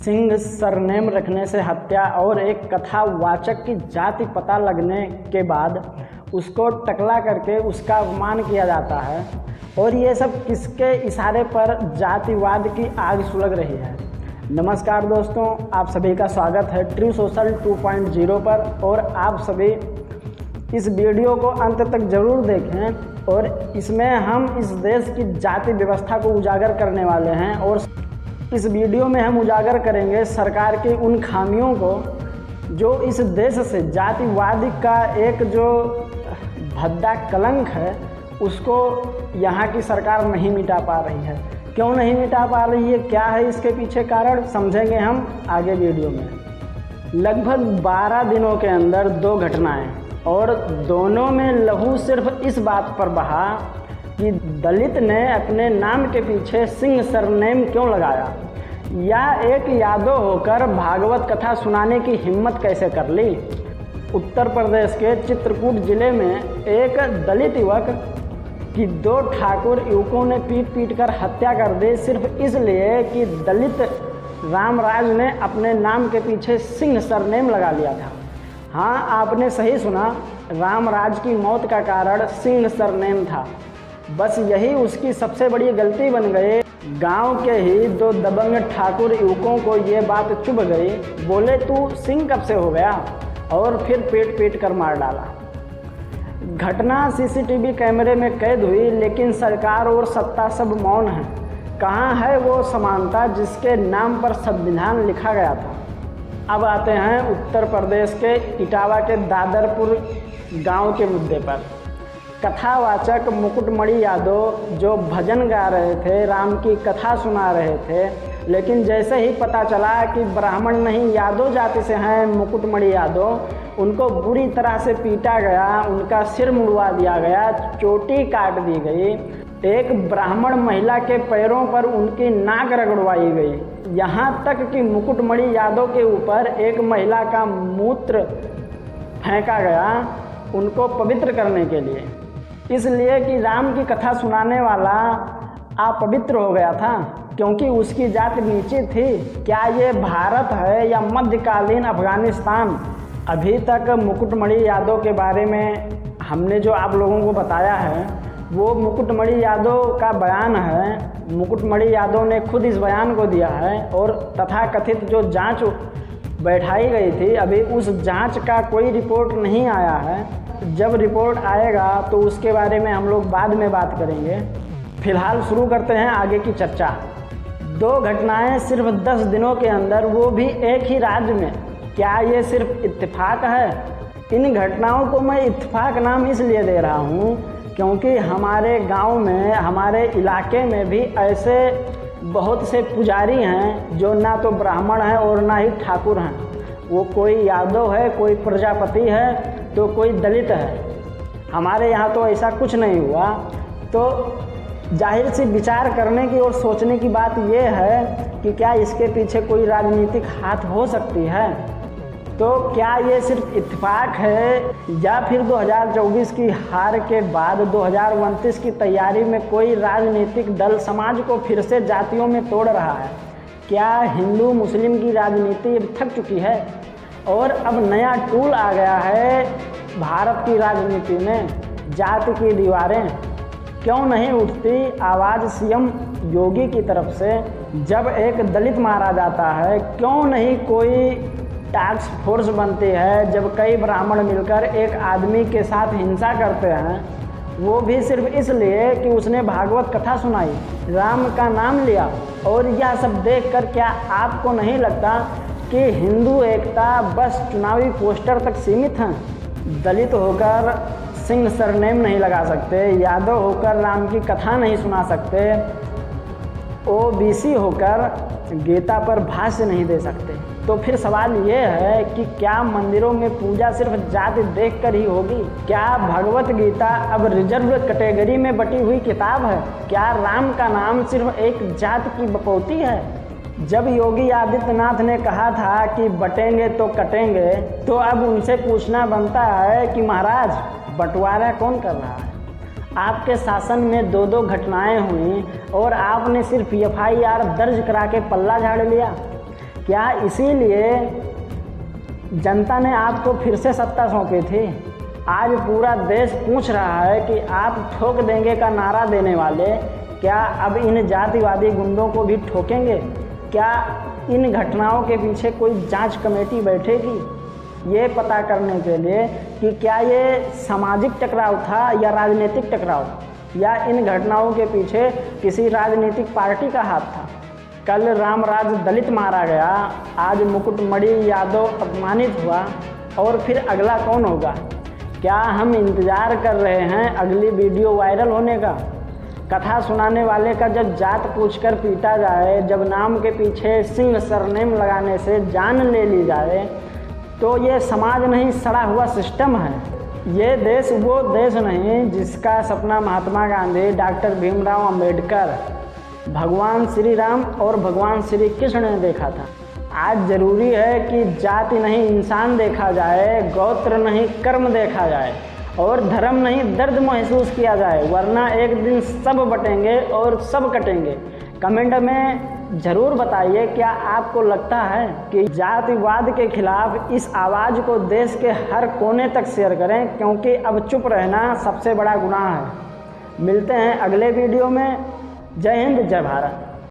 Singh surname रखने से हत्या और एक कथावाचक की जाति पता लगने के बाद उसको टकला करके उसका अपमान किया जाता है। और ये सब किसके इशारे पर जातिवाद की आग सुलग रही है। नमस्कार दोस्तों, आप सभी का स्वागत है ट्रू सोशल 2.0 पर। और आप सभी इस वीडियो को अंत तक ज़रूर देखें और इसमें हम इस देश की जाति व्यवस्था को उजागर करने वाले हैं। और इस वीडियो में हम उजागर करेंगे सरकार की उन खामियों को जो इस देश से जातिवाद का एक जो भद्दा कलंक है उसको यहाँ की सरकार नहीं मिटा पा रही है। क्यों नहीं मिटा पा रही है, क्या है इसके पीछे कारण, समझेंगे हम आगे वीडियो में। लगभग 12 दिनों के अंदर 2 घटनाएं और दोनों में लहू सिर्फ इस बात पर बहा कि दलित ने अपने नाम के पीछे सिंह सरनेम क्यों लगाया, या एक यादव होकर भागवत कथा सुनाने की हिम्मत कैसे कर ली। उत्तर प्रदेश के चित्रकूट जिले में एक दलित युवक की 2 ठाकुर युवकों ने पीट कर हत्या कर दी, सिर्फ इसलिए कि दलित रामराज ने अपने नाम के पीछे सिंह सरनेम लगा लिया था। हाँ, आपने सही सुना, रामराज की मौत का कारण सिंह सरनेम था। बस यही उसकी सबसे बड़ी गलती बन गई। गांव के ही 2 दबंग ठाकुर युवकों को ये बात चुभ गई। बोले, तू सिंह कब से हो गया, और फिर पीट कर मार डाला। घटना सीसीटीवी कैमरे में कैद हुई, लेकिन सरकार और सत्ता सब मौन है। कहाँ है वो समानता जिसके नाम पर संविधान लिखा गया था। अब आते हैं उत्तर प्रदेश के इटावा के दादरपुर गांव के मुद्दे पर। कथावाचक मुकुटमणि यादव जो भजन गा रहे थे, राम की कथा सुना रहे थे, लेकिन जैसे ही पता चला कि ब्राह्मण नहीं यादव जाति से हैं मुकुटमणि यादव, उनको बुरी तरह से पीटा गया, उनका सिर मुड़वा दिया गया, चोटी काट दी गई। एक ब्राह्मण महिला के पैरों पर उनकी नाक रगड़वाई गई। यहाँ तक कि मुकुटमणि यादव के ऊपर एक महिला का मूत्र फेंका गया उनको पवित्र करने के लिए, इसलिए कि राम की कथा सुनाने वाला अपवित्र हो गया था क्योंकि उसकी जाति नीचे थी। क्या ये भारत है या मध्यकालीन अफगानिस्तान? अभी तक मुकुटमणि यादव के बारे में हमने जो आप लोगों को बताया है वो मुकुटमणि यादव का बयान है। मुकुटमणि यादव ने खुद इस बयान को दिया है और तथाकथित जो जांच बैठाई गई थी, अभी उस जांच का कोई रिपोर्ट नहीं आया है। जब रिपोर्ट आएगा तो उसके बारे में हम लोग बाद में बात करेंगे। फिलहाल शुरू करते हैं आगे की चर्चा। 2 घटनाएं सिर्फ 10 दिनों के अंदर, वो भी एक ही राज्य में। क्या ये सिर्फ इत्तेफाक है? इन घटनाओं को मैं इत्तेफाक नाम इसलिए दे रहा हूँ क्योंकि हमारे गांव में, हमारे इलाके में भी ऐसे बहुत से पुजारी हैं जो ना तो ब्राह्मण हैं और ना ही ठाकुर हैं। वो कोई यादव है, कोई प्रजापति है, तो कोई दलित है। हमारे यहाँ तो ऐसा कुछ नहीं हुआ। तो जाहिर सी विचार करने की और सोचने की बात ये है कि क्या इसके पीछे कोई राजनीतिक हाथ हो सकती है? तो क्या ये सिर्फ इत्तेफाक है या फिर 2024 की हार के बाद 2029 की तैयारी में कोई राजनीतिक दल समाज को फिर से जातियों में तोड़ रहा है? क्या हिंदू मुस्लिम की राजनीति अब थक चुकी है और अब नया टूल आ गया है भारत की राजनीति में, जाति की दीवारें? क्यों नहीं उठती आवाज़ सीएम योगी की तरफ से जब एक दलित मारा जाता है? क्यों नहीं कोई टास्क फोर्स बनती है जब कई ब्राह्मण मिलकर एक आदमी के साथ हिंसा करते हैं, वो भी सिर्फ इसलिए कि उसने भागवत कथा सुनाई, राम का नाम लिया? और यह सब देखकर क्या आपको नहीं लगता कि हिंदू एकता बस चुनावी पोस्टर तक सीमित है? दलित होकर सिंह सरनेम नहीं लगा सकते, यादव होकर राम की कथा नहीं सुना सकते, ओबीसी होकर गीता पर भाष्य नहीं दे सकते। तो फिर सवाल ये है कि क्या मंदिरों में पूजा सिर्फ जाति देखकर ही होगी? क्या भगवत गीता अब रिजर्व कैटेगरी में बटी हुई किताब है? क्या राम का नाम सिर्फ एक जाति की बकौती है? जब योगी आदित्यनाथ ने कहा था कि बटेंगे तो कटेंगे, तो अब उनसे पूछना बनता है कि महाराज बंटवारा कौन कर रहा है? आपके शासन में 2-2 घटनाएं हुई और आपने सिर्फ FIR दर्ज करा के पल्ला झाड़ लिया। क्या इसीलिए जनता ने आपको फिर से सत्ता सौंपी थी? आज पूरा देश पूछ रहा है कि आप ठोक देंगे का नारा देने वाले क्या अब इन जातिवादी गुंडों को भी ठोकेंगे? क्या इन घटनाओं के पीछे कोई जांच कमेटी बैठेगी ये पता करने के लिए कि क्या ये सामाजिक टकराव था या राजनीतिक टकराव, या इन घटनाओं के पीछे किसी राजनीतिक पार्टी का हाथ था? कल रामराज दलित मारा गया, आज मुकुटमणि यादव अपमानित हुआ, और फिर अगला कौन होगा? क्या हम इंतज़ार कर रहे हैं अगली वीडियो वायरल होने का? कथा सुनाने वाले का जब जात पूछकर पीटा जाए, जब नाम के पीछे सिंह सरनेम लगाने से जान ले ली जाए, तो ये समाज नहीं सड़ा हुआ सिस्टम है। ये देश वो देश नहीं जिसका सपना महात्मा गांधी, डॉक्टर भीमराव अंबेडकर, भगवान श्री राम और भगवान श्री कृष्ण ने देखा था। आज ज़रूरी है कि जाति नहीं इंसान देखा जाए, गोत्र नहीं कर्म देखा जाए, और धर्म नहीं दर्द महसूस किया जाए, वरना एक दिन सब बटेंगे और सब कटेंगे। कमेंट में ज़रूर बताइए क्या आपको लगता है कि जातिवाद के खिलाफ इस आवाज़ को देश के हर कोने तक शेयर करें, क्योंकि अब चुप रहना सबसे बड़ा गुनाह है। मिलते हैं अगले वीडियो में। जय हिंद, जय भारत।